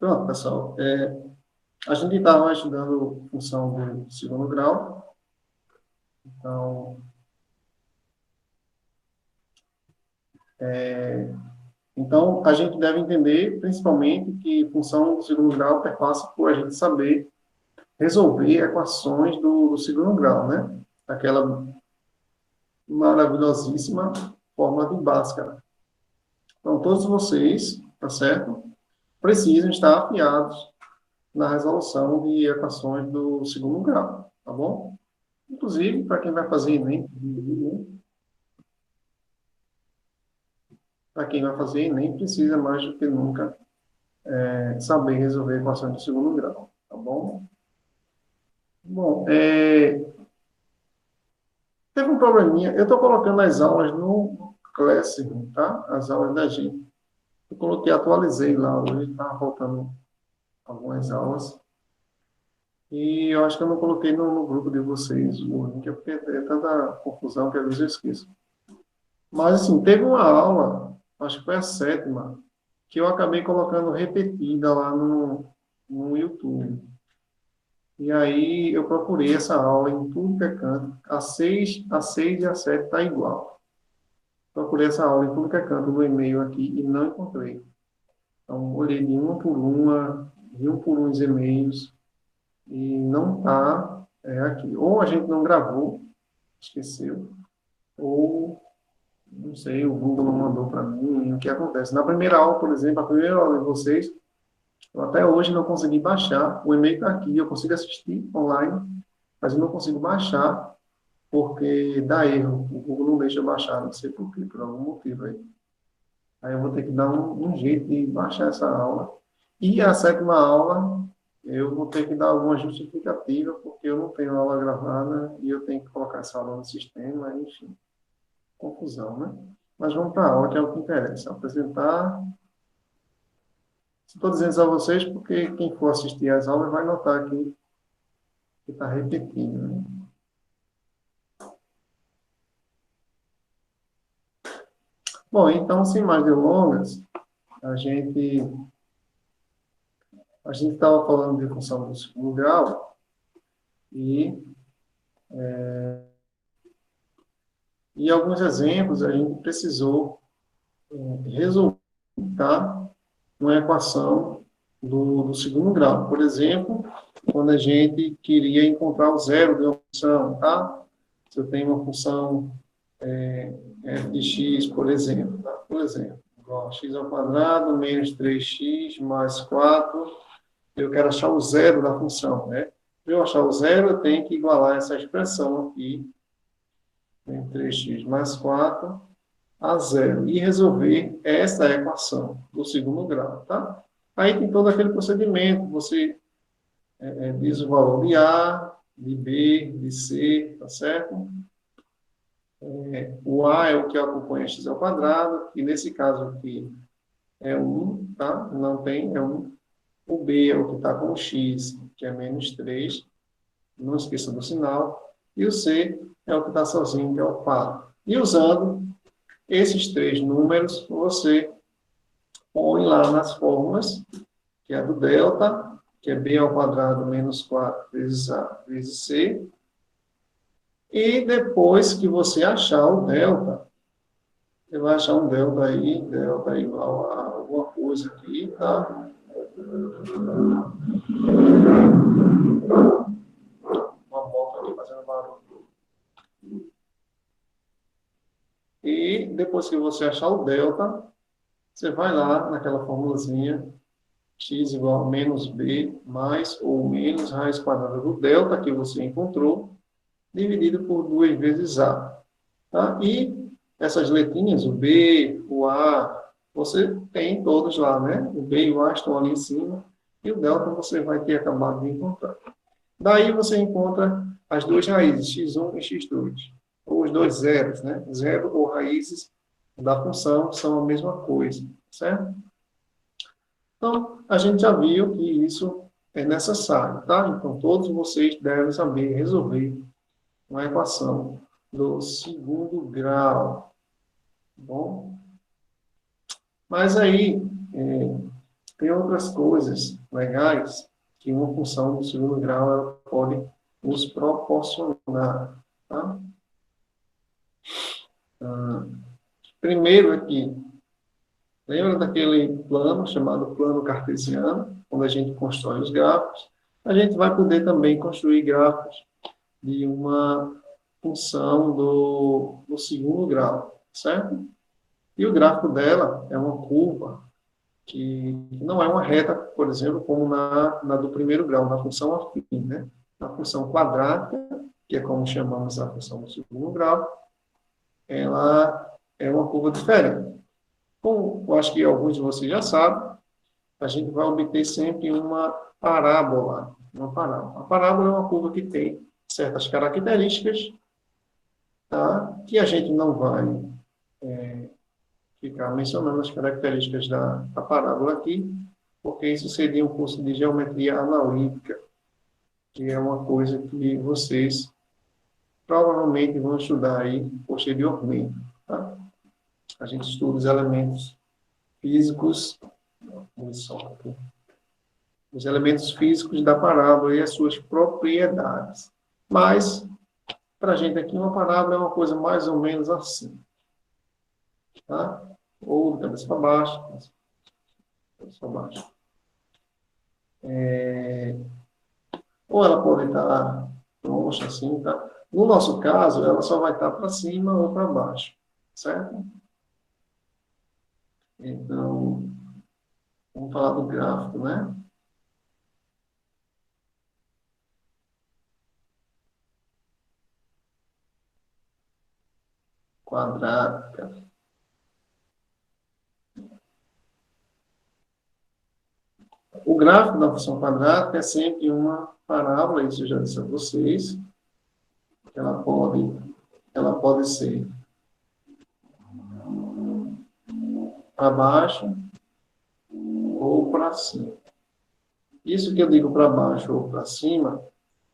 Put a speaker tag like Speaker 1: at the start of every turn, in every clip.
Speaker 1: Pronto, pessoal. A gente estava estudando função do segundo grau. Então, a gente deve entender, principalmente, que função do segundo grau perpassa por a gente saber resolver equações do segundo grau, né? Aquela maravilhosíssima forma de Bhaskara. Então, todos vocês, tá certo? Precisam estar afiados na resolução de equações do segundo grau, tá bom? Inclusive, para quem vai fazer Enem, para quem vai fazer Enem, precisa mais do que nunca saber resolver equações do segundo grau, tá bom? Bom, teve um probleminha, eu estou colocando as aulas no Classroom, tá? As aulas da gente. Eu coloquei, atualizei lá, hoje está faltando algumas aulas. E eu acho que eu não coloquei no grupo de vocês o link, porque é tanta confusão que às vezes eu esqueço. Mas, assim, teve uma aula, acho que foi a sétima, que eu acabei colocando repetida lá no YouTube. E aí eu procurei essa aula em tudo que é canto. A seis e a 7 está igual. Procurei essa aula em tudo que é canto no e-mail aqui e não encontrei. Então, olhei de uma por uma, de um por uns e-mails, e não está aqui. Ou a gente não gravou, esqueceu, ou, não sei, o Google não mandou para mim, o que acontece. Na primeira aula, por exemplo, a primeira aula de vocês, eu até hoje não consegui baixar, o e-mail está aqui, eu consigo assistir online, mas eu não consigo baixar, porque dá erro, o Google não deixa eu baixar, não sei por quê, por algum motivo aí. Aí eu vou ter que dar um jeito de baixar essa aula. E a sétima aula, eu vou ter que dar alguma justificativa, porque eu não tenho aula gravada e eu tenho que colocar essa aula no sistema, enfim, confusão, né? Mas vamos para a aula, que é o que interessa. Apresentar. Estou dizendo isso a vocês porque quem for assistir às aulas vai notar aqui que está repetindo, né? Bom, então, sem mais delongas, a gente estava falando de função do segundo grau e alguns exemplos a gente precisou resolver, tá? Uma equação do segundo grau. Por exemplo, quando a gente queria encontrar o zero de uma função, tá? Se eu tenho uma função f de x, por exemplo, tá? Por exemplo, igual a x ao quadrado menos 3x mais 4, eu quero achar o zero da função, né? Para eu achar o zero, eu tenho que igualar essa expressão aqui, 3x mais 4, a zero e resolver essa equação do segundo grau, tá? Aí tem todo aquele procedimento, você diz o valor de A, de B, de C, tá certo? O A é o que acompanha x ao quadrado, e nesse caso aqui é 1, tá? Não tem, é 1. O B é o que está com o x, que é menos 3, não esqueça do sinal. E o C é o que está sozinho, que é o par. E usando esses três números, você põe lá nas fórmulas, que é do delta, que é b ao quadrado menos 4 vezes a vezes c. E depois que você achar o delta, você vai achar um delta igual a alguma coisa aqui, tá? Uma moto aqui fazendo barulho. E depois que você achar o delta, você vai lá naquela formulazinha, x igual a menos b mais ou menos raiz quadrada do delta que você encontrou, dividido por 2 vezes a. Tá? E essas letrinhas, o b, o a, você tem todos lá, né? O b e o a estão ali em cima, e o delta você vai ter acabado de encontrar. Daí você encontra as duas raízes, x1 e x2, ou os dois zeros, né? Zero ou raízes da função são a mesma coisa, certo? Então, a gente já viu que isso é necessário, tá? Então, todos vocês devem saber resolver uma equação do segundo grau, tá bom? Mas aí, tem outras coisas legais que uma função do segundo grau ela pode nos proporcionar. Tá? Primeiro aqui, lembra daquele plano chamado plano cartesiano, quando a gente constrói os gráficos? A gente vai poder também construir gráficos de uma função do segundo grau, certo? E o gráfico dela é uma curva que não é uma reta, por exemplo, como na do primeiro grau, na função afim, né? A função quadrática, que é como chamamos a função do segundo grau, ela é uma curva diferente. Como eu acho que alguns de vocês já sabem, a gente vai obter sempre uma parábola. Uma parábola. A parábola é uma curva que tem certas características, tá? Que a gente não vai ficar mencionando as características da parábola aqui, porque isso seria um curso de geometria analítica, que é uma coisa que vocês provavelmente vão estudar aí posteriormente. Tá? A gente estuda os elementos físicos, os elementos físicos da parábola e as suas propriedades. Mas, para a gente aqui, uma parábola é uma coisa mais ou menos assim. Tá? Ou de cabeça para baixo, cabeça para baixo. Ou ela pode estar troncha assim, tá? No nosso caso, ela só vai estar para cima ou para baixo, certo? Então, vamos falar do gráfico, né? Quadrática. O gráfico da função quadrática é sempre uma parábola, isso eu já disse a vocês. Ela pode ser para baixo ou para cima. Isso que eu digo para baixo ou para cima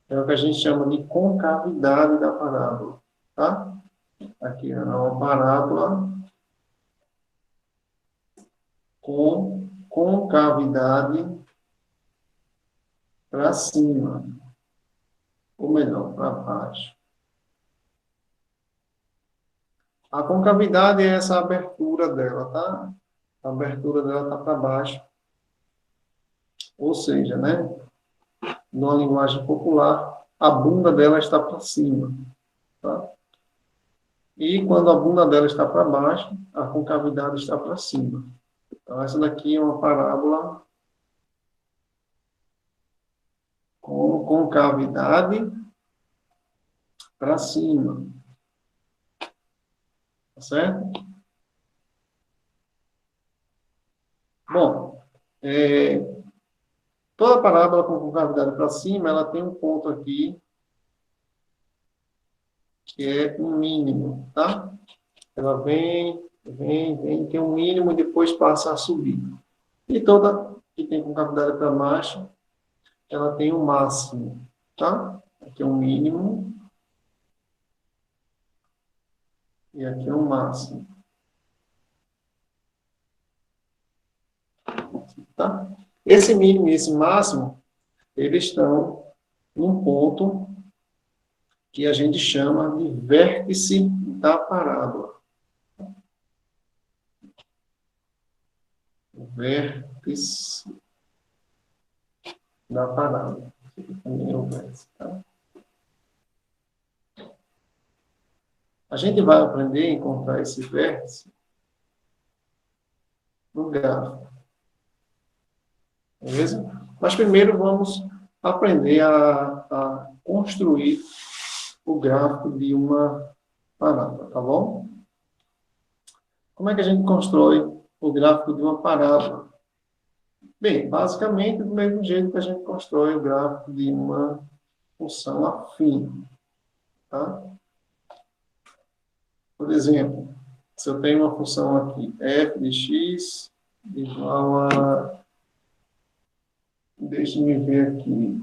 Speaker 1: é o que a gente chama de concavidade da parábola, tá? Aqui é uma parábola com concavidade para cima, ou melhor, para baixo. A concavidade é essa abertura dela, tá? A abertura dela está para baixo. Ou seja, né? Numa linguagem popular, a bunda dela está para cima, tá? E quando a bunda dela está para baixo, a concavidade está para cima. Então, essa daqui é uma parábola com concavidade para cima. Tá certo? Bom, toda parábola com concavidade para cima, ela tem um ponto aqui, que é um mínimo, tá? Ela vem, tem um mínimo e depois passa a subir. E toda que tem concavidade para baixo, ela tem um máximo, tá? Aqui é um mínimo e aqui é um máximo, tá? Esse mínimo e esse máximo, eles estão num ponto que a gente chama de vértice da parábola. Vértice da parábola. Também é o vértice, tá? A gente vai aprender a encontrar esse vértice no gráfico. Beleza? Mas primeiro vamos aprender a construir o gráfico de uma parábola, tá bom? Como é que a gente constrói o gráfico de uma parábola? Bem, basicamente do mesmo jeito que a gente constrói o gráfico de uma função afim, tá? Por exemplo, se eu tenho uma função aqui, f de x igual a, deixe-me ver aqui,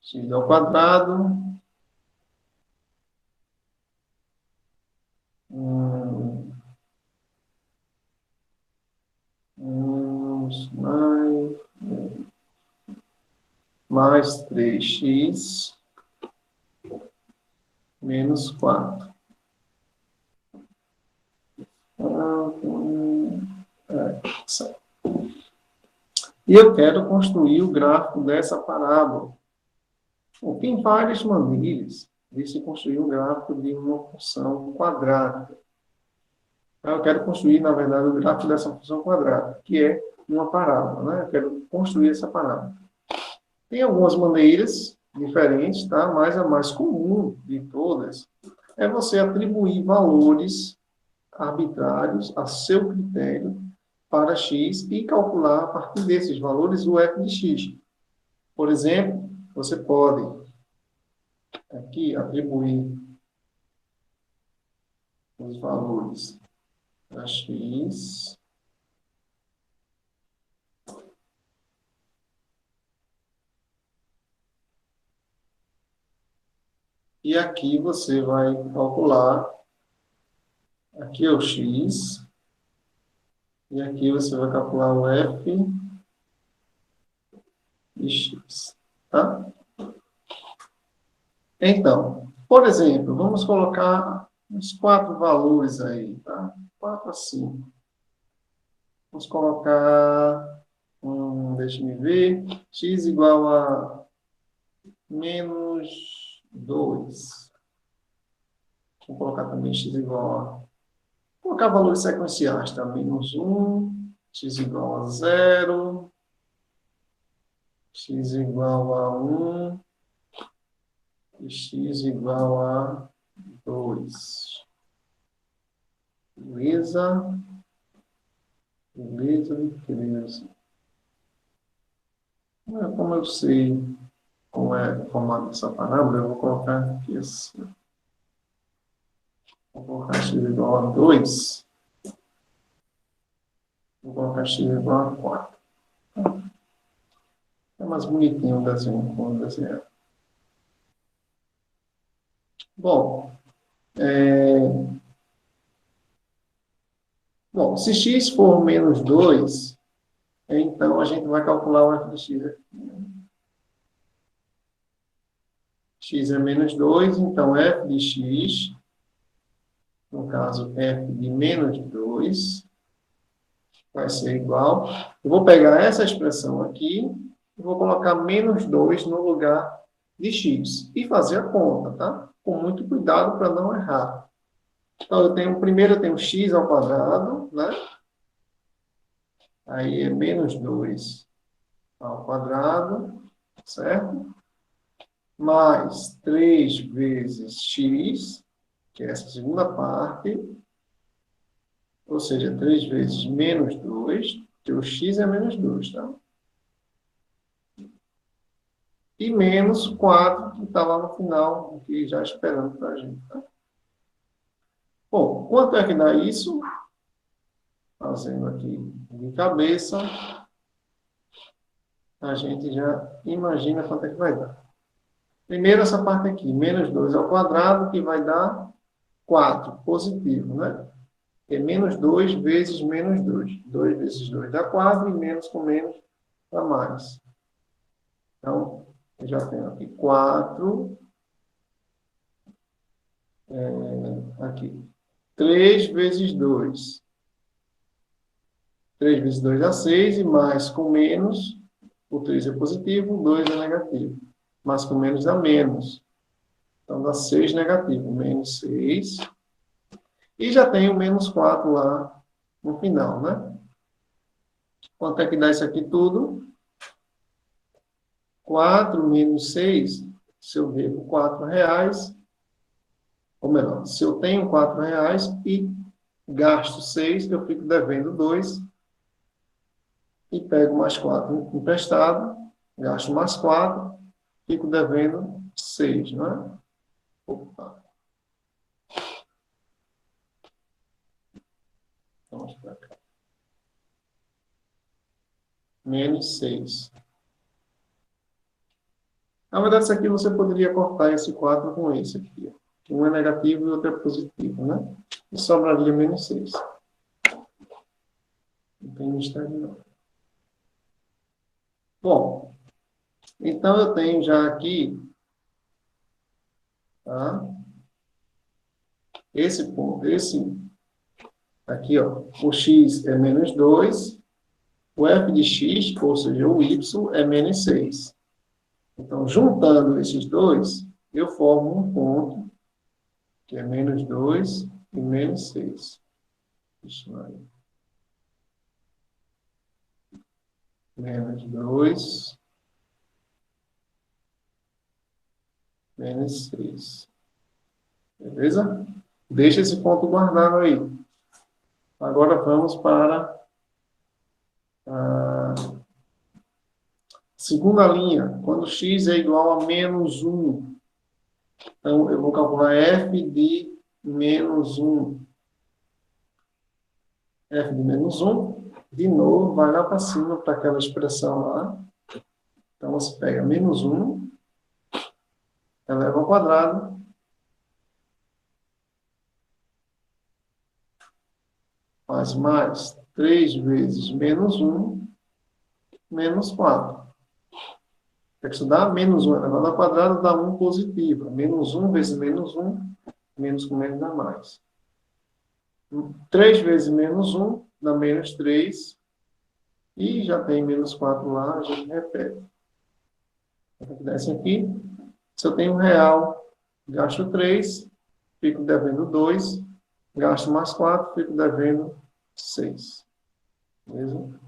Speaker 1: x ao quadrado, mais 3x menos 4. E eu quero construir o gráfico dessa parábola. Bom, tem várias maneiras de se construir um gráfico de uma função quadrada. Eu quero construir, na verdade, o gráfico dessa função quadrada, que é uma parábola, né? Eu quero construir essa parábola. Tem algumas maneiras diferentes, tá? Mas a mais comum de todas é você atribuir valores arbitrários a seu critério para x e calcular a partir desses valores o f de x. Por exemplo, você pode aqui atribuir os valores a x e aqui você vai calcular, aqui é o x, e aqui você vai calcular o f de x, tá? Então, por exemplo, vamos colocar uns 4 valores aí, tá? 4 a 5. Vamos colocar, deixa eu ver, x igual a menos 2. Vou colocar também x igual a... Vou colocar valores sequenciais, tá? Menos 1, x igual a 0, x igual a 1 e x igual a 2. Beleza? Beleza, beleza. Como eu sei como é o formato dessa parábola, eu vou colocar aqui assim. Vou colocar x igual a 2. Vou colocar x igual a 4. É mais bonitinho o desenho, como desenhar. Bom, se x for menos 2, então a gente vai calcular o f de x aqui. X é menos 2, então f de x, no caso f de menos 2, vai ser igual. Eu vou pegar essa expressão aqui e vou colocar menos 2 no lugar de x e fazer a conta, tá? Com muito cuidado para não errar. Então, primeiro eu tenho x ao quadrado, né? Aí é menos 2 ao quadrado, certo? Mais 3 vezes x, que é essa segunda parte, ou seja, 3 vezes menos 2, que o x é menos 2, tá? E menos 4, que está lá no final, aqui já esperando para a gente, tá? Bom, quanto é que dá isso? Fazendo aqui de cabeça, a gente já imagina quanto é que vai dar. Primeiro essa parte aqui, menos 2 ao quadrado, que vai dar 4, positivo, né? É menos 2 vezes menos 2. 2 vezes 2 dá 4, e menos com menos dá mais. Então, eu já tenho aqui 4, aqui, 3 vezes 2. 3 vezes 2 dá 6, e mais com menos, o 3 é positivo, o 2 é negativo. Mais com menos dá menos. Então, dá 6 negativo, menos 6. E já tem o menos 4 lá no final, né? Quanto é que dá isso aqui tudo? 4 menos 6, se eu devo 4 reais, ou melhor, se eu tenho 4 reais e gasto 6, eu fico devendo 2 e pego mais 4 emprestado, gasto mais 4, fico devendo 6, não é? Opa. Vamos para cá. Menos 6. Na verdade, isso aqui você poderia cortar esse 4 com esse aqui. Um é negativo e o outro é positivo, né? E sobraria menos 6. Não tem mistério, não. Bom, Então, eu tenho já aqui, tá? Esse ponto, aqui, ó, o x é menos 2, o f de x, ou seja, o y, é menos 6. Então, juntando esses dois, eu formo um ponto, que é menos 2 e menos 6. Isso aí. Menos 2, menos 6. Beleza? Deixa esse ponto guardado aí. Agora vamos para a segunda linha. Quando x é igual a menos 1. Então, eu vou calcular f de menos 1. F de menos 1. De novo, vai lá para cima, para aquela expressão lá. Então, você pega menos 1, eleva ao quadrado, faz mais 3 vezes menos 1, menos 4. Tem que estudar menos 1 elevado ao quadrado dá 1 positivo. Menos 1 vezes menos 1, menos com menos dá mais. 3 vezes menos 1 dá menos 3. E já tem menos 4 lá, a gente repete. Desce aqui. Se eu tenho R$1, gasto 3, fico devendo 2. Gasto mais 4, fico devendo 6. Beleza?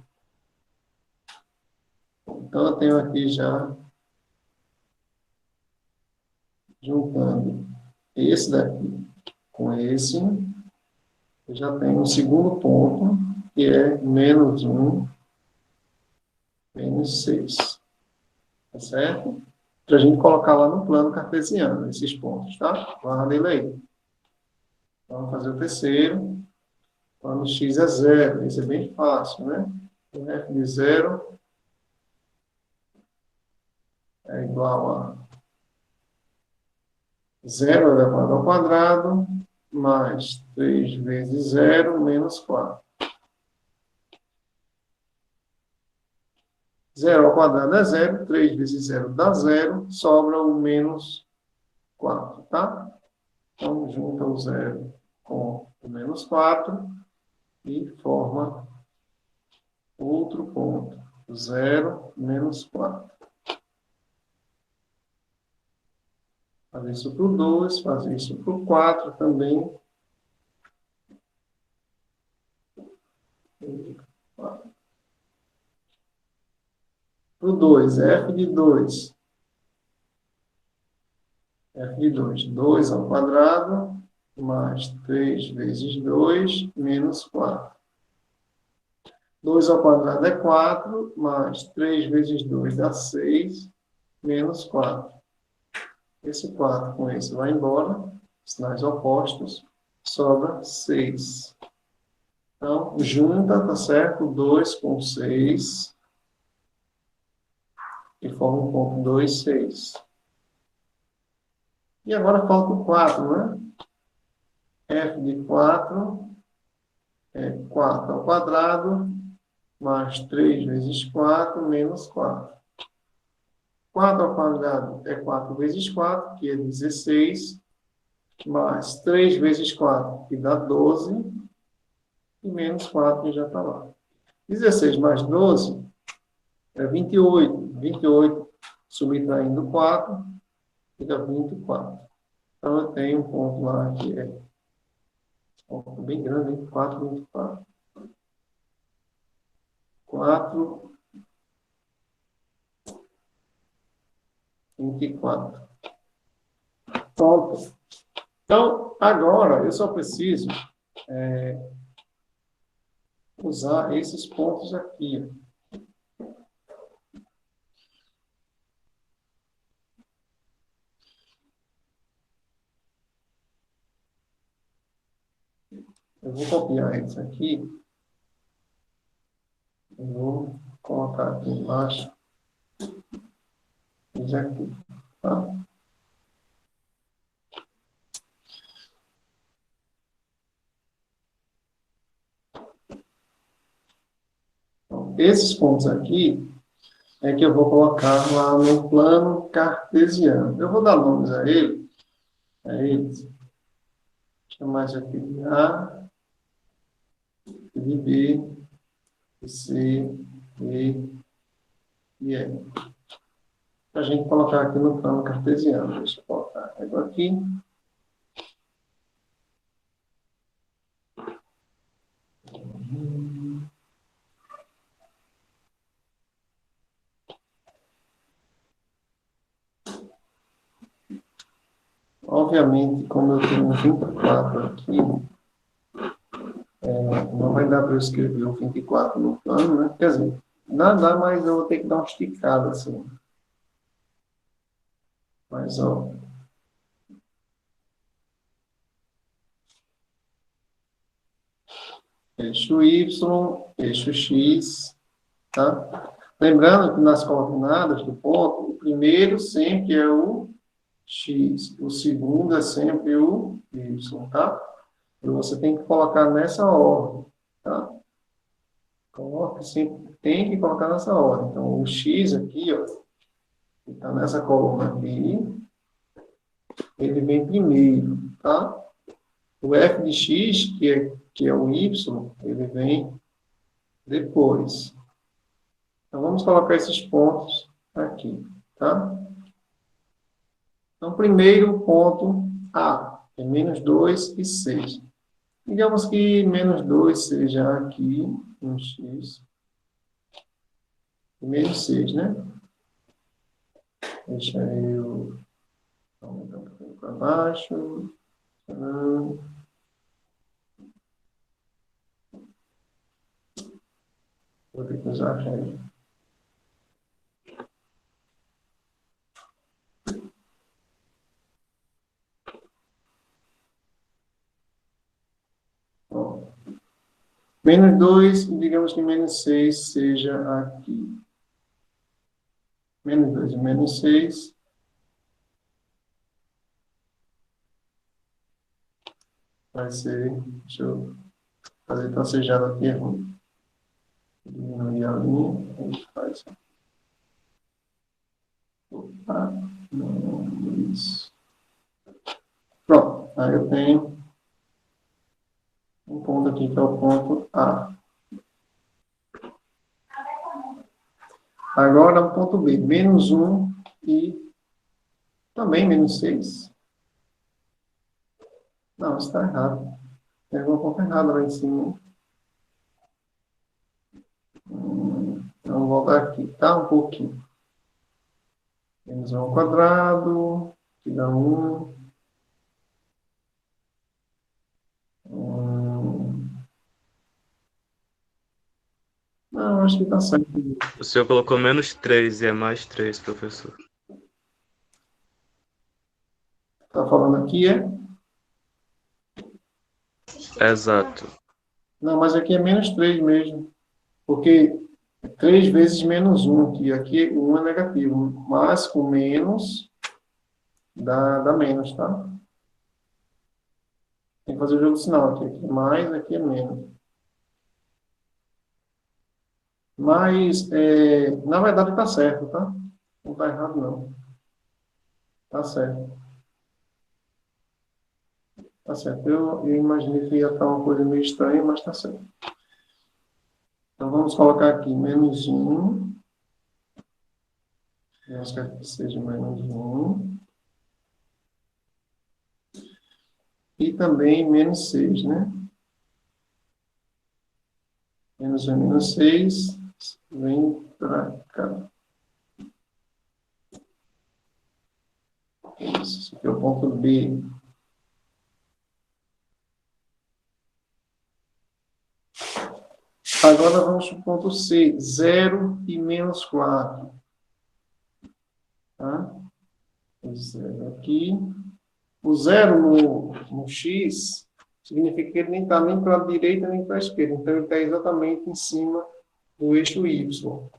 Speaker 1: Então, eu tenho aqui já, juntando esse daqui com esse, eu já tenho um segundo ponto, que é menos 1, menos 6. Tá certo? Para a gente colocar lá no plano cartesiano, esses pontos, tá? Guarda ele aí. Vamos fazer o terceiro. Quando x é zero, isso é bem fácil, né? O f de zero é igual a zero elevado ao quadrado, mais 3 vezes zero, menos 4. Zero ao quadrado é zero, 3 vezes zero dá zero, sobra o menos 4, tá? Então, junta o zero com o menos 4 e forma outro ponto. 0, menos 4. Fazer isso para o 2, fazer isso para o 4 também. Para o 2, f de 2. F de 2, 2 ao quadrado, mais 3 vezes 2, menos 4. 2 ao quadrado é 4, mais 3 vezes 2 dá 6, menos 4. Esse 4 com esse vai embora, sinais opostos, sobra 6. Então, junta, tá certo? 2 com 6, e forma um ponto 2, 6. E agora falta o 4, né? F de 4 é 4 ao quadrado, mais 3 vezes 4, menos 4. 4 ao quadrado é 4 vezes 4, que é 16, mais 3 vezes 4, que dá 12, e menos 4, que já está lá. 16 mais 12 é 28. 28, subtraindo 4, fica 24. Então, eu tenho um ponto lá que é um ponto bem grande, hein? 4, 24. 4, 24. Pronto. Então, agora, eu só preciso usar esses pontos aqui. Eu vou copiar eles aqui. Eu vou colocar aqui embaixo. Eles aqui. Tá? Então, esses pontos aqui, é que eu vou colocar lá no plano cartesiano. Eu vou dar nomes a ele, a eles. Chamar isso aqui de A, de B, de C, D e E. Para a gente colocar aqui no plano cartesiano. Deixa eu colocar a régua aqui. Obviamente, como eu tenho 24 aqui, não vai dar para eu escrever o 24 no plano, né? Quer dizer, dá, mas eu vou ter que dar uma esticada assim. Mas, ó, eixo Y, eixo X, tá? Lembrando que nas coordenadas do ponto, o primeiro sempre é o X, o segundo é sempre o Y, tá? E você tem que colocar nessa ordem, tá? Coloque sempre, tem que colocar nessa ordem. Então, o X aqui, ó, que está nessa coluna aqui, ele vem primeiro, tá? O f de x, que é o y, ele vem depois. Então, vamos colocar esses pontos aqui, tá? Então, primeiro ponto A, é menos 2 e 6. Digamos que menos 2 seja aqui, um x, e menos 6, né? Deixa eu aumentar um pouquinho para baixo. Vou ter que usar a regra. Ó, menos 2, digamos que menos 6 seja aqui. Menos 2 e menos 6 vai ser. Deixa eu fazer tracejado aqui, é ruim. Diminuir a linha, a gente faz. Opa, não, isso. Pronto, aí eu tenho um ponto aqui que é o ponto A. Agora o ponto B, menos 1 e também menos 6. Não, isso está errado. Tem alguma conta errada lá em cima. Então, vou voltar aqui, tá? Um pouquinho. Menos 1 ao quadrado, que dá 1. Não, acho que está certo.
Speaker 2: O senhor colocou menos 3 e é mais 3, professor.
Speaker 1: Está falando aqui, é?
Speaker 2: Exato.
Speaker 1: Não, mas aqui é menos 3 mesmo. Porque 3 vezes menos 1, que aqui 1 é negativo. Mas com menos, dá menos, tá? Tem que fazer o jogo de sinal aqui. Aqui é mais, aqui é menos. Mas, na verdade, está certo, tá? Não está errado, não. Está certo. Tá certo. Eu imaginei que ia estar uma coisa meio estranha, mas está certo. Então, vamos colocar aqui menos 1. Vamos quer que seja menos 1. E também menos 6, né? Menos 1 menos 6. Vem para cá. Isso. Esse aqui é o ponto B. Agora vamos para o ponto C. 0 e menos 4. Tá? O 0 aqui. O 0 no X significa que ele nem está nem para a direita nem para a esquerda. Então, ele está exatamente em cima do eixo Y.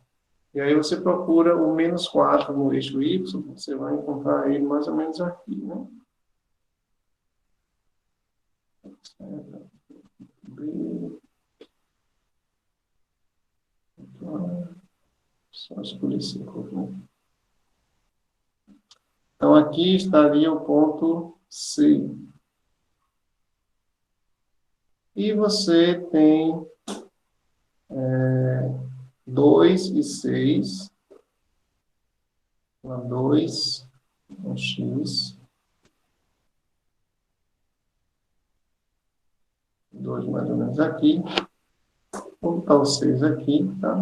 Speaker 1: E aí você procura o menos 4 no eixo Y, você vai encontrar ele mais ou menos aqui, né? Só escolher círculo, né? Então, aqui estaria o ponto C. E você tem 2 e 6. 2, um X. 2 mais ou menos aqui. Vou botar o 6 aqui, tá?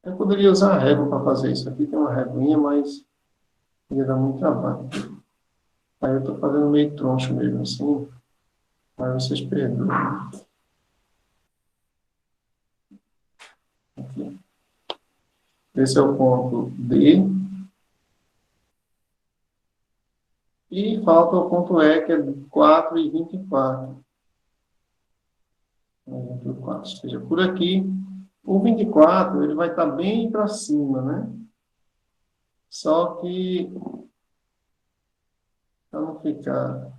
Speaker 1: Eu poderia usar a régua para fazer isso. Aqui tem uma réguinha, mas ia dar muito trabalho. Aí eu estou fazendo meio troncho mesmo assim, mas vocês perdoem. Aqui. Esse é o ponto D. E falta o ponto E, que é 4 e 24. 24 esteja por aqui. O 24, ele vai estar bem para cima, né? Só que, para não ficar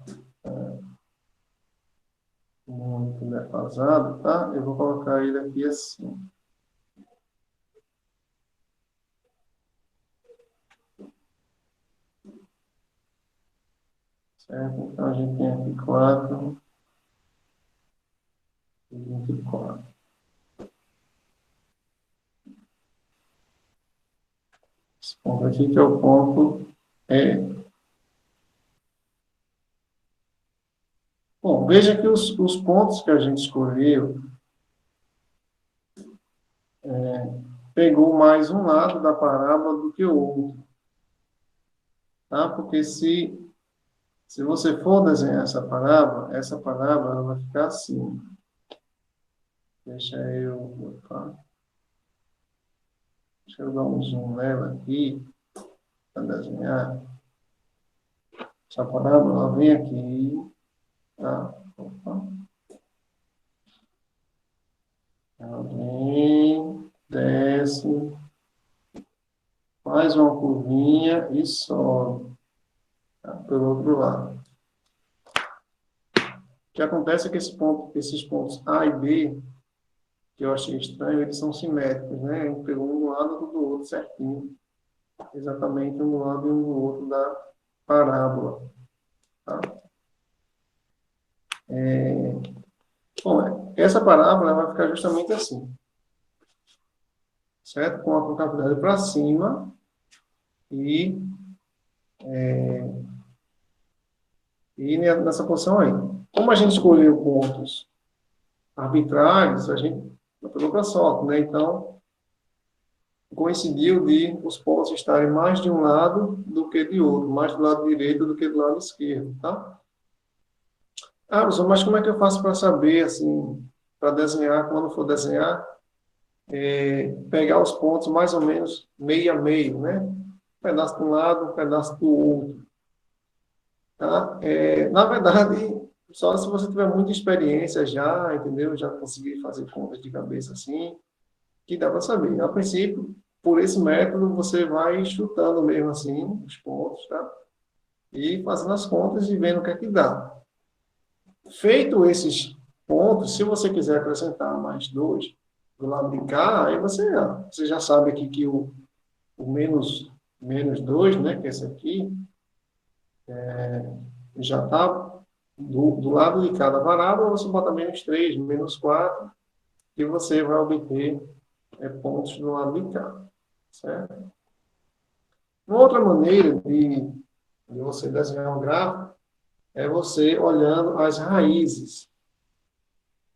Speaker 1: muito defasado, tá? Eu vou colocar ele aqui assim. Certo? Então, a gente tem aqui 4 e 24. Esse ponto aqui que é o ponto E. Bom, veja que os pontos que a gente escolheu pegou mais um lado da parábola do que o outro. Tá? Porque se você for desenhar essa parábola ela vai ficar assim. Deixa eu dar um zoom nela aqui para desenhar. Essa parábola ela vem aqui. Tá? Opa. Ela vem, desce, faz uma curvinha e sobe, tá? Pelo outro lado. O que acontece é que esses pontos A e B, que eu achei estranho, eles são simétricos, né? Um pegou um do lado, outro do outro, certinho. Exatamente um do lado e um do outro da parábola. Tá? Bom, essa parábola vai ficar justamente assim. Certo? Com a concavidade para cima e nessa posição aí. Como a gente escolheu pontos arbitrários, a gente pegou para sorte, né? Então, coincidiu de os polos estarem mais de um lado do que de outro, mais do lado direito do que do lado esquerdo, tá? Ah, professor, mas como é que eu faço para saber, assim, para desenhar, quando for desenhar, pegar os pontos mais ou menos meio a meio, né? Um pedaço de um lado, um pedaço do outro. Tá? Na verdade, só se você tiver muita experiência já, entendeu? Já conseguir fazer contas de cabeça assim, que dá para saber. A princípio, por esse método, você vai chutando mesmo assim os pontos, tá? E fazendo as contas e vendo o que é que dá. Feito esses pontos, se você quiser acrescentar mais 2 do lado de cá, aí você já sabe aqui que o menos 2, né, que é esse aqui, já está do lado de cada varável, você bota menos 3, menos 4, e você vai obter pontos do lado de cá. Certo? Uma outra maneira de você desenhar um gráfico é você olhando as raízes.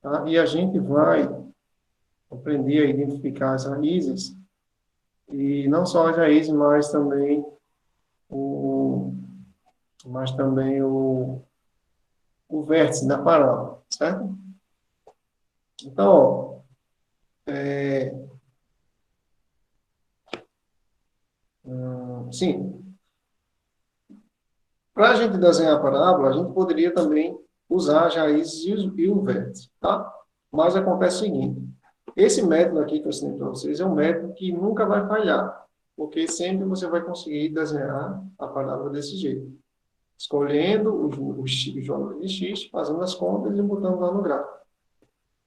Speaker 1: Tá? E a gente vai aprender a identificar as raízes, e não só as raízes, mas também o vértice da parábola, certo? Então, sim, para a gente desenhar a parábola, a gente poderia também usar as raízes e o vértice, tá? Mas acontece o seguinte, esse método aqui que eu ensinei para vocês é um método que nunca vai falhar, porque sempre você vai conseguir desenhar a parábola desse jeito. escolhendo os valores de x, fazendo as contas e botando lá no gráfico.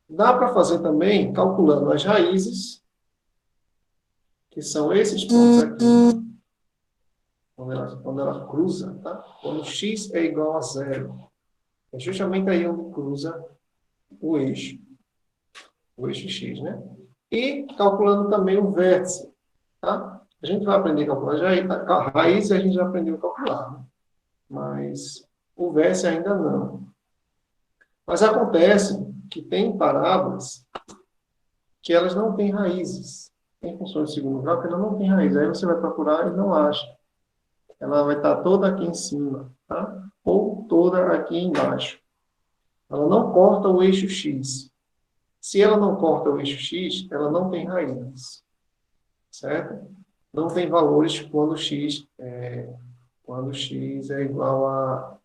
Speaker 1: Dá para fazer também calculando as raízes, que são esses pontos aqui, quando ela cruza, tá? Quando x é igual a zero. É justamente aí onde cruza o eixo x, né? E calculando também o vértice, tá? A gente vai aprender a calcular a raiz, a gente já aprendeu a calcular, né? Mas o vértice ainda não. Mas acontece que tem parábolas que elas não têm raízes. Tem funções de segundo grau que ela não tem raiz. Aí você vai procurar e não acha. Ela vai estar toda aqui em cima, tá? Ou toda aqui embaixo. Ela não corta o eixo x. Se ela não corta o eixo x, ela não tem raízes. Certo? Não tem valores quando x é igual a...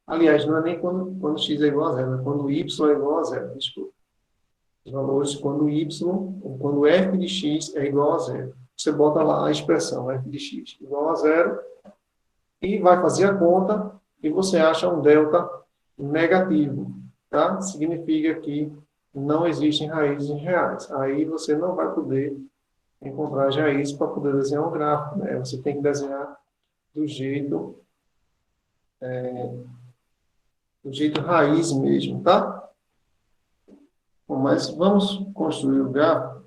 Speaker 1: Aliás, não é nem quando x é igual a zero, é quando y é igual a zero. Desculpa. Os valores quando y, ou quando f de x é igual a zero. Você bota lá a expressão f de x igual a zero e vai fazer a conta e você acha um delta negativo. Tá? Significa que não existem raízes reais. Aí você não vai poder encontrar as raízes para poder desenhar um gráfico. Né? Você tem que desenhar do jeito raiz mesmo, tá? Bom, mas vamos construir o gráfico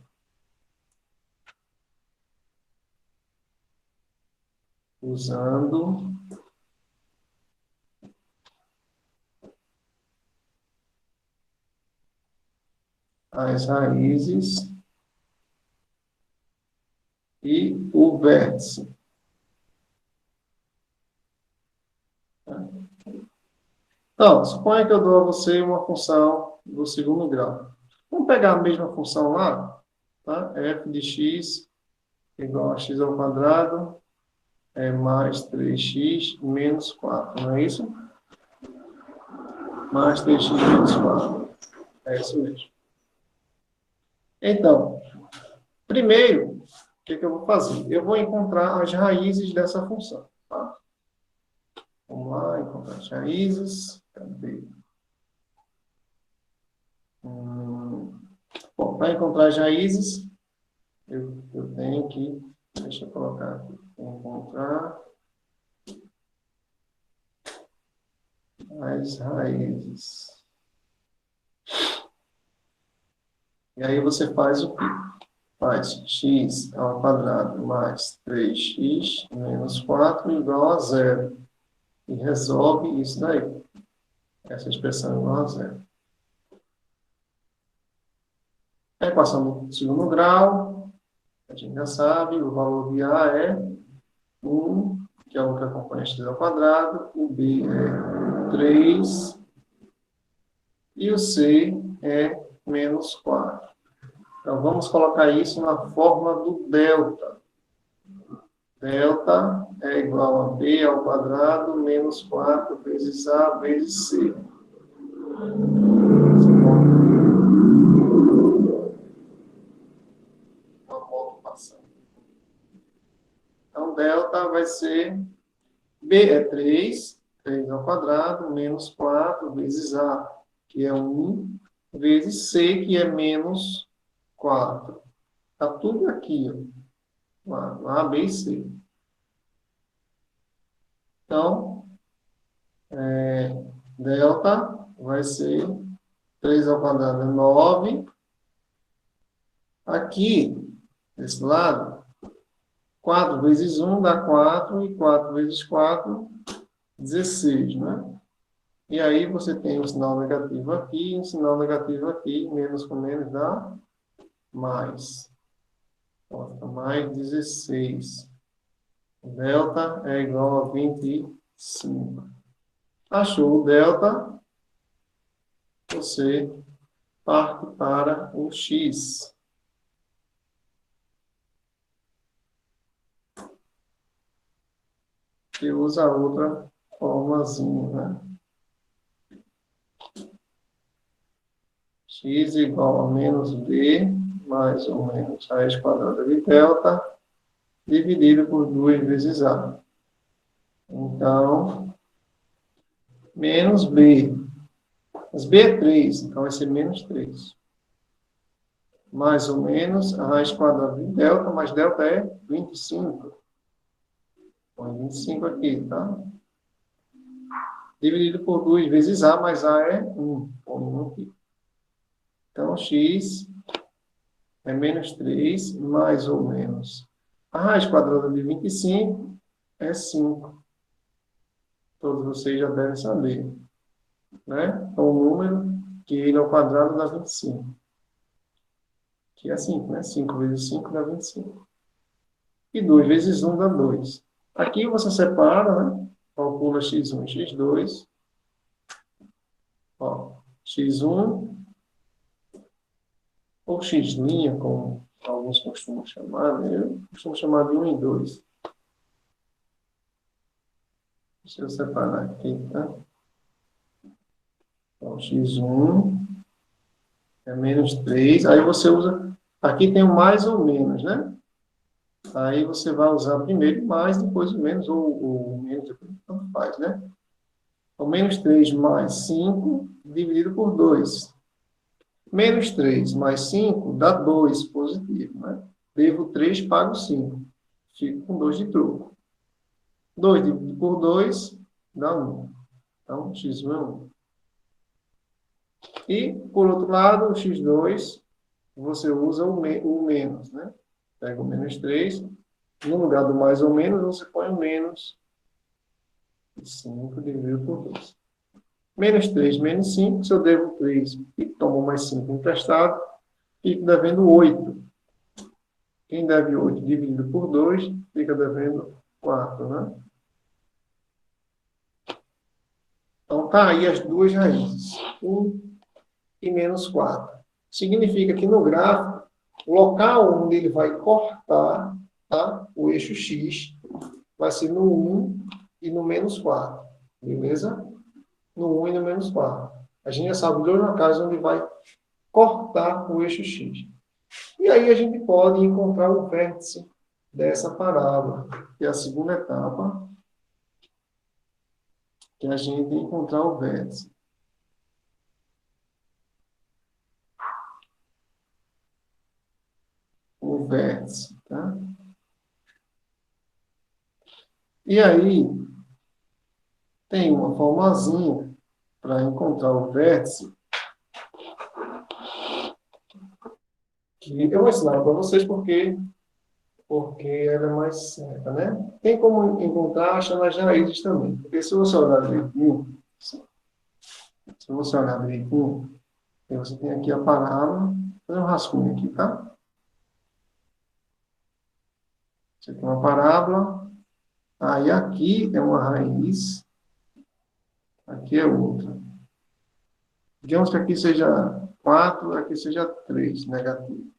Speaker 1: usando as raízes e o vértice. Então, suponha que eu dou a você uma função do segundo grau. Vamos pegar a mesma função lá, tá? F de x igual a x ao quadrado é mais 3x menos 4, não é isso? Mais 3x menos 4. É isso mesmo. Então, primeiro, o que eu vou fazer? Eu vou encontrar as raízes dessa função. Tá? Vamos lá, encontrar as raízes. Cadê? Bom, para encontrar as raízes, eu tenho que... Deixa eu colocar aqui. Encontrar as raízes. E aí você faz o quê? Faz x ao quadrado mais 3x menos 4 igual a zero. E resolve isso daí. Essa expressão igual a zero. A equação do segundo grau, a gente já sabe, o valor de A é 1, que é o que acompanha x ao quadrado, o B é 3, e o C é menos 4. Então, vamos colocar isso na forma do delta. Delta é igual a B ao quadrado menos 4 vezes A vezes C. Uma multiplicação. Então, delta vai ser B é 3 ao quadrado, menos 4 vezes A, que é 1, vezes C, que é menos 4. Está tudo aqui, ó. A, B e C. Então, delta vai ser 3 ao quadrado é 9. Aqui, desse lado, 4 vezes 1 dá 4, e 4 vezes 4, 16, né? E aí você tem um sinal negativo aqui, um sinal negativo aqui, menos com menos dá mais. Então, fica mais 16. Delta é igual a 25. Achou o delta, você parte para o x. E usa outra formazinha, né? X igual a menos b, mais ou menos raiz quadrada de delta, dividido por 2 vezes a. Então, menos B. Mas B é 3, então vai ser menos 3. Mais ou menos a raiz quadrada de delta, mas delta é 25. Põe 25 aqui, tá? Dividido por 2 vezes A, mas A é 1. Põe 1 aqui. Então, x é menos 3, mais ou menos. A raiz quadrada de 25 é 5. Todos vocês já devem saber. Né? Então, o número que ele ao quadrado dá 25. Que é 5, né? 5 vezes 5 dá 25. E 2 vezes 1 dá 2. Aqui você separa, né? Calcula x1 e x2. Ó, x1 ou x', como alguns costumam chamar, né? Eu costumo chamar de 1 e 2. Deixa eu separar aqui, tá? Então, x1 é menos 3. Aí você usa... Aqui tem o mais ou menos, né? Aí você vai usar primeiro o mais, depois o menos, ou o menos, depois tanto faz, né? Então, menos 3 mais 5 dividido por 2. Menos 3 mais 5 dá 2 positivo, né? Devo 3, pago 5. Fico com 2 de troco. 2 dividido por 2 dá 1. Então, x1 é 1. E, por outro lado, o x2, você usa o menos, né? Pega o menos 3. No lugar do mais ou menos, você põe o menos 5 dividido por 2. Menos 3 menos 5, se eu devo 3 e tomo mais 5 emprestado, fico devendo 8. Quem deve 8 dividido por 2, fica devendo 4, né? Então, tá aí as duas raízes, 1 e menos 4. Significa que no gráfico, o local onde ele vai cortar, tá, o eixo X vai ser no 1 e no menos 4. Beleza? No 1 e no menos 4. A gente já sabe dois locais onde vai cortar o eixo X. E aí a gente pode encontrar o vértice dessa parábola, que é a segunda etapa, que a gente encontrar o vértice. O vértice, tá? E aí, tem uma formazinha para encontrar o vértice, que eu vou ensinar para vocês porque ela é mais certa, né? Tem como encontrar achando as raízes também. Porque se você olhar direitinho, você tem aqui a parábola, vou fazer um rascunho aqui, tá? Você tem uma parábola, aí aqui é uma raiz, aqui é outra. Digamos que aqui seja 4, aqui seja 3, negativo.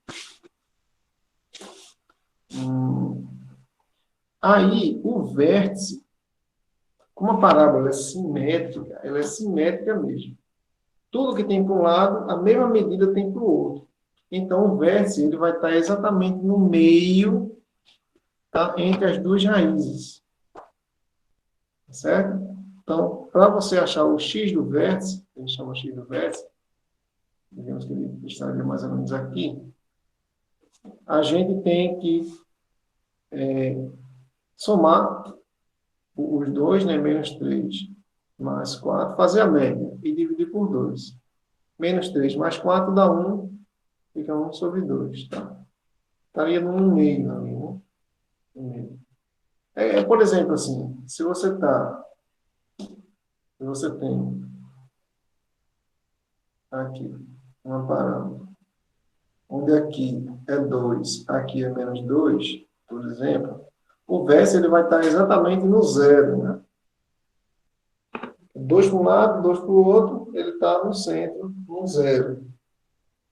Speaker 1: Aí, o vértice, como a parábola ela é simétrica mesmo. Tudo que tem para um lado, a mesma medida tem para o outro. Então, o vértice ele vai estar exatamente no meio, tá, entre as duas raízes. Certo? Então, para você achar o x do vértice, a gente chama x do vértice, digamos que ele estaria mais ou menos aqui, a gente tem que somar os dois, né, menos 3 mais 4, fazer a média e dividir por 2. Menos 3 mais 4 dá 1, fica 1 sobre 2, tá? Estaria no meio ali, né? No meio. Por exemplo, assim, se você tem aqui uma parábola, onde aqui é 2, aqui é menos 2, por exemplo, o vértice ele vai estar exatamente no zero, né? 2 para um lado, 2 para o outro, ele está no centro, no zero.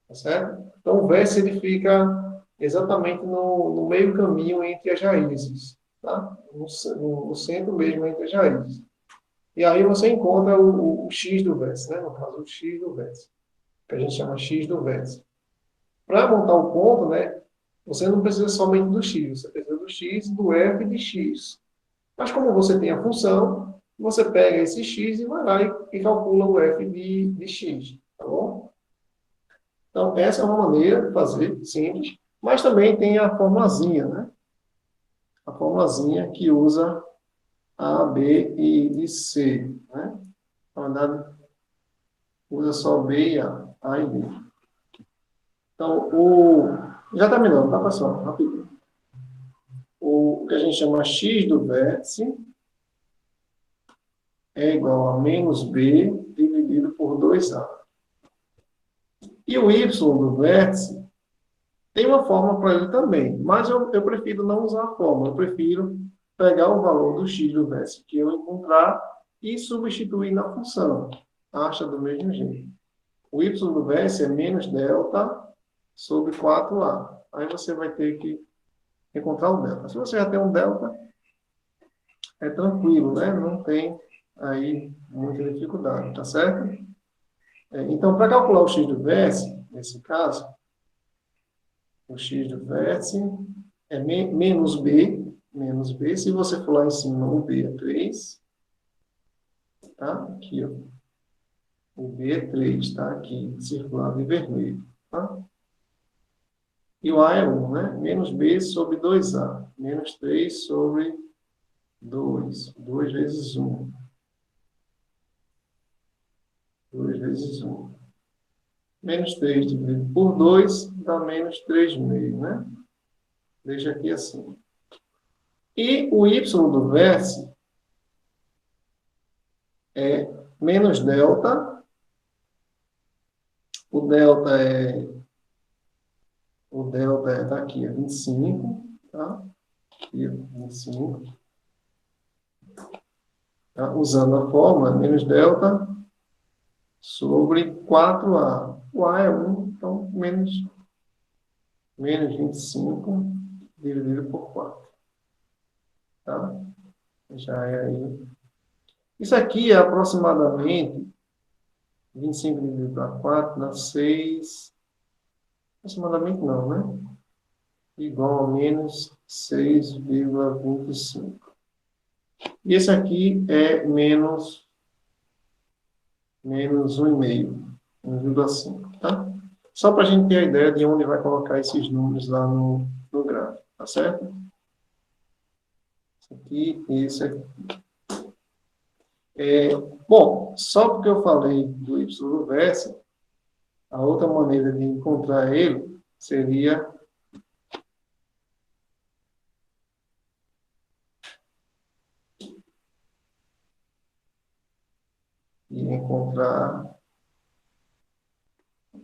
Speaker 1: Tá certo? Então, o vértice ele fica exatamente no meio caminho entre as raízes. Tá? No centro mesmo entre as raízes. E aí você encontra o x do vértice, né? No caso, o x do vértice. Que a gente chama x do vértice. Para montar o ponto, né? Você não precisa somente do x. Você precisa do x, do f de x. Mas como você tem a função, você pega esse x e vai lá e calcula o f de x, tá bom? Então, essa é uma maneira de fazer, simples, mas também tem a formulazinha, né? A formulazinha que usa A, B e C, né? Na verdade, usa só B e A e B. Então, já terminando, tá, pessoal? Rapidinho. O que a gente chama x do vértice é igual a menos B dividido por 2A. E o y do vértice tem uma fórmula para ele também, mas eu prefiro não usar a fórmula, eu prefiro pegar o valor do x do vértice que eu encontrar e substituir na função. Acha do mesmo jeito. O y do vértice é menos delta sobre 4A. Aí você vai ter que encontrar o delta. Se você já tem um delta, é tranquilo, né? Não tem aí muita dificuldade, tá certo? Então, para calcular o x do vértice, nesse caso, o x do vértice é menos B. Se você for lá em cima, o B é 3. Tá? Aqui, ó. O B é 3, tá? Aqui, circulado em vermelho. Tá? E o A é 1, né? Menos B sobre 2A. Menos 3 sobre 2. 2 vezes 1. 2 vezes 1. Menos 3 dividido por 2 dá menos 3,5, né? Deixa aqui assim. E o y do vértice é menos delta. O delta tá aqui, é 25, tá? Aqui, 25. Tá? Usando a fórmula, menos delta sobre 4A. O A é 1, então menos 25 dividido por 4. Tá? Já é aí. Isso aqui é aproximadamente 25 dividido por 4 dá 6. Aproximadamente não, né? Igual a menos 6,25. E esse aqui é menos 1,5, 1,5, tá? Só para a gente ter a ideia de onde vai colocar esses números lá no gráfico, tá certo? Esse aqui e esse aqui. Bom, só porque eu falei do y do vértice, a outra maneira de encontrar ele seria encontrar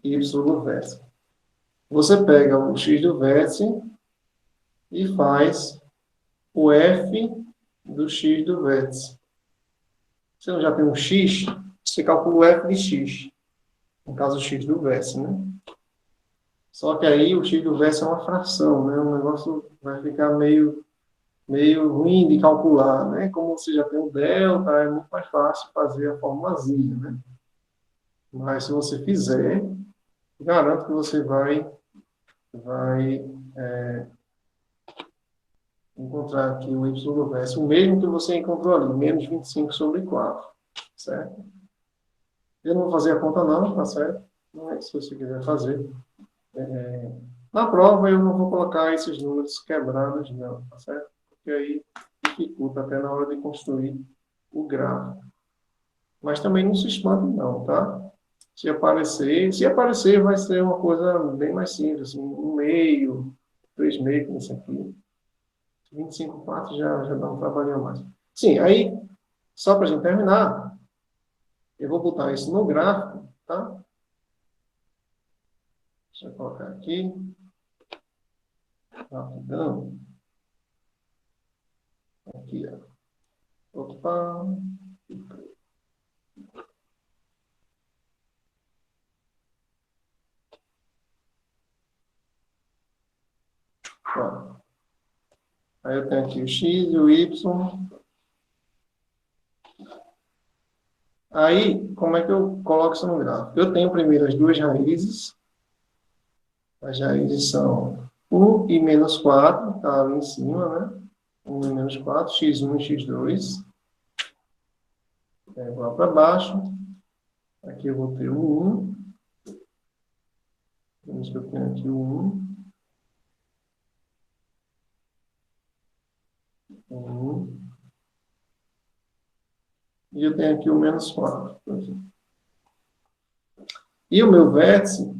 Speaker 1: y do vértice. Você pega o x do vértice e faz o f do x do vértice. Você não já tem um x, você calcula o f de x. No caso, o x do vértice, né? Só que aí o x do vértice é uma fração, né? O negócio vai ficar meio ruim de calcular, né? Como você já tem o delta, é muito mais fácil fazer a formulazinha, né? Mas se você fizer, garanto que você vai encontrar aqui o y do vértice, o mesmo que você encontrou ali, menos 25 sobre 4, certo? Eu não vou fazer a conta não, tá certo? Mas se você quiser fazer. Na prova eu não vou colocar esses números quebrados não, tá certo? Porque aí dificulta até na hora de construir o gráfico. Mas também não se espante não, tá? Se aparecer vai ser uma coisa bem mais simples, assim, 1,5, 3,5, como isso aqui. 25 partes já dá um trabalho a mais. Sim, aí, só para a gente terminar, eu vou botar isso no gráfico, tá? Deixa eu colocar aqui. Rapidão. Aqui, ó. Opa. Pronto. Aí eu tenho aqui o x e o y. Aí, como é que eu coloco isso no gráfico? Eu tenho primeiro as duas raízes. As raízes são 1 e menos 4, está ali em cima, né? 1 e menos 4, x1 e x2. Pego lá para baixo. Aqui eu vou ter o 1. Vamos que eu tenho aqui o 1. O 1. E eu tenho aqui o menos 4. E o meu vértice,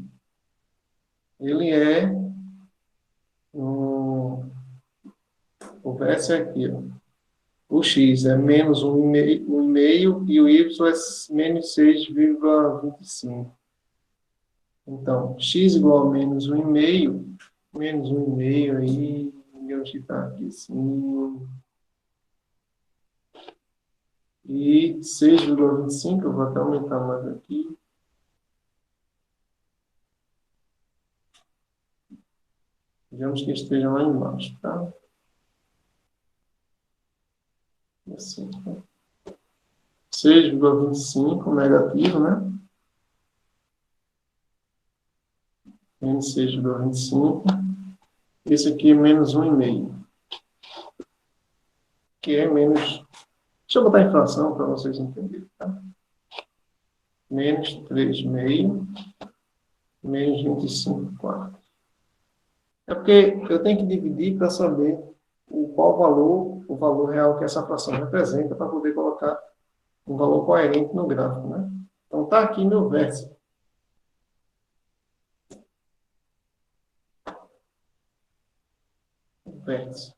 Speaker 1: ele é o vértice é aqui, ó. O x é menos 1,5 e o y é menos 6,25. Então, x igual a menos 1,5, menos 1,5 aí, onde está aqui assim, e 6,25, eu vou até aumentar mais aqui. Digamos que esteja lá embaixo, tá? Assim, tá? 6,25 negativo, né? Menos 6,25. Esse aqui é menos 1,5. Que é menos... Deixa eu botar a inflação para vocês entenderem, tá? Menos 3,5. Menos 25,4. É porque eu tenho que dividir para saber qual valor, o valor real que essa fração representa, para poder colocar um valor coerente no gráfico, né? Então, está aqui meu vértice. Vértice.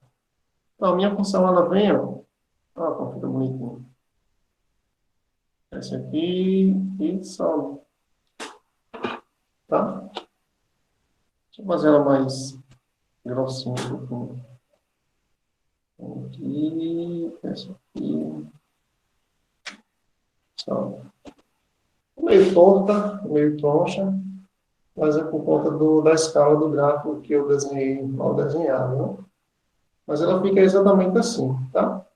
Speaker 1: Então, a minha função, ela vem, ó. Olha como fica bonitinho. Esse aqui e sobe. Tá? Deixa eu fazer ela mais grossinha um pouquinho. Aqui, essa aqui. Sobe. Meio torta, meio troncha, mas é por conta da escala do gráfico que eu desenhei mal desenhado, né? Mas ela fica exatamente assim, tá?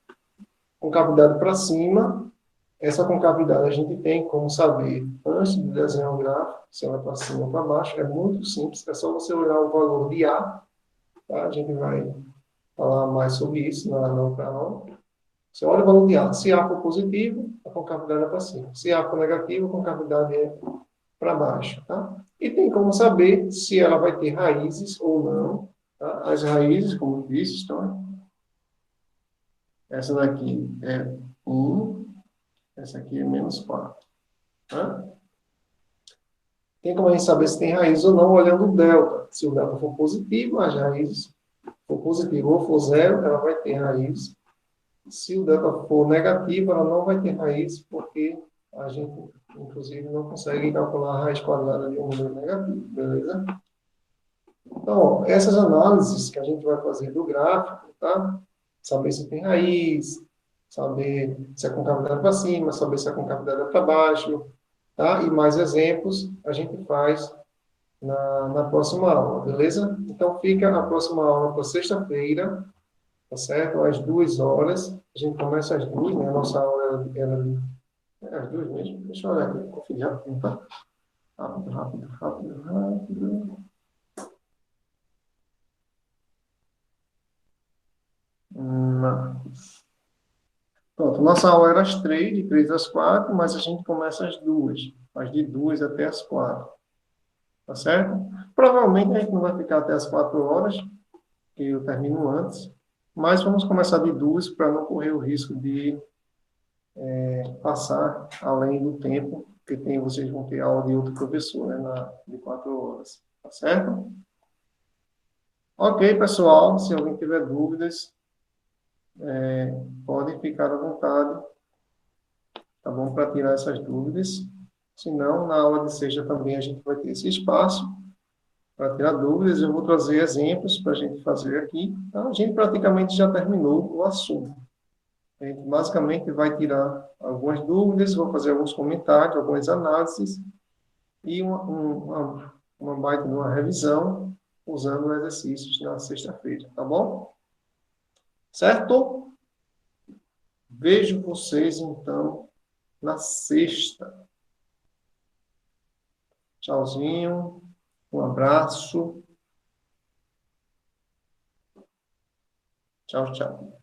Speaker 1: Concavidade para cima. Essa concavidade a gente tem como saber, antes de desenhar o gráfico, se ela é para cima ou para baixo. É muito simples, é só você olhar o valor de A, tá? A gente vai falar mais sobre isso na outra aula. Você olha o valor de A. Se A for positivo, a concavidade é para cima. Se A for negativo, a concavidade é para baixo, tá? E tem como saber se ela vai ter raízes ou não, tá? As raízes, como eu disse, estão aqui. Essa daqui é 1, essa aqui é menos 4. Tá? Tem como a gente saber se tem raiz ou não olhando o delta. Se o delta for positivo, as raízes for positivo ou for zero, ela vai ter raiz. Se o delta for negativo, ela não vai ter raiz, porque a gente, inclusive, não consegue calcular a raiz quadrada de um número negativo, beleza? Então, ó, essas análises que a gente vai fazer do gráfico, tá? Saber se tem raiz, saber se a concavidade é para cima, saber se a concavidade é para baixo, tá? E mais exemplos a gente faz na próxima aula, beleza? Então, fica a próxima aula para sexta-feira, tá certo? Às 2 horas. A gente começa às 2, né? A nossa aula era às 2 mesmo. Deixa eu olhar aqui, conferir rapidinho, tá? Rápido, rápido, rápido, rápido. Pronto, nossa aula era às 3, de 3 às 4, mas a gente começa às 2. Faz de 2 até às 4. Tá certo? Provavelmente a gente não vai ficar até às 4 horas, que eu termino antes, mas vamos começar de 2 para não correr o risco de passar além do tempo, porque vocês vão ter aula de outro professor, né, de 4 horas. Tá certo? Ok, pessoal, se alguém tiver dúvidas, podem ficar à vontade, tá bom, para tirar essas dúvidas. Se não, na aula de sexta também a gente vai ter esse espaço para tirar dúvidas. Eu vou trazer exemplos para a gente fazer aqui. Tá? A gente praticamente já terminou o assunto. A gente basicamente vai tirar algumas dúvidas, vou fazer alguns comentários, algumas análises e uma baita de uma revisão usando exercícios na sexta-feira, tá bom? Certo? Vejo vocês, então, na sexta. Tchauzinho, um abraço. Tchau, tchau.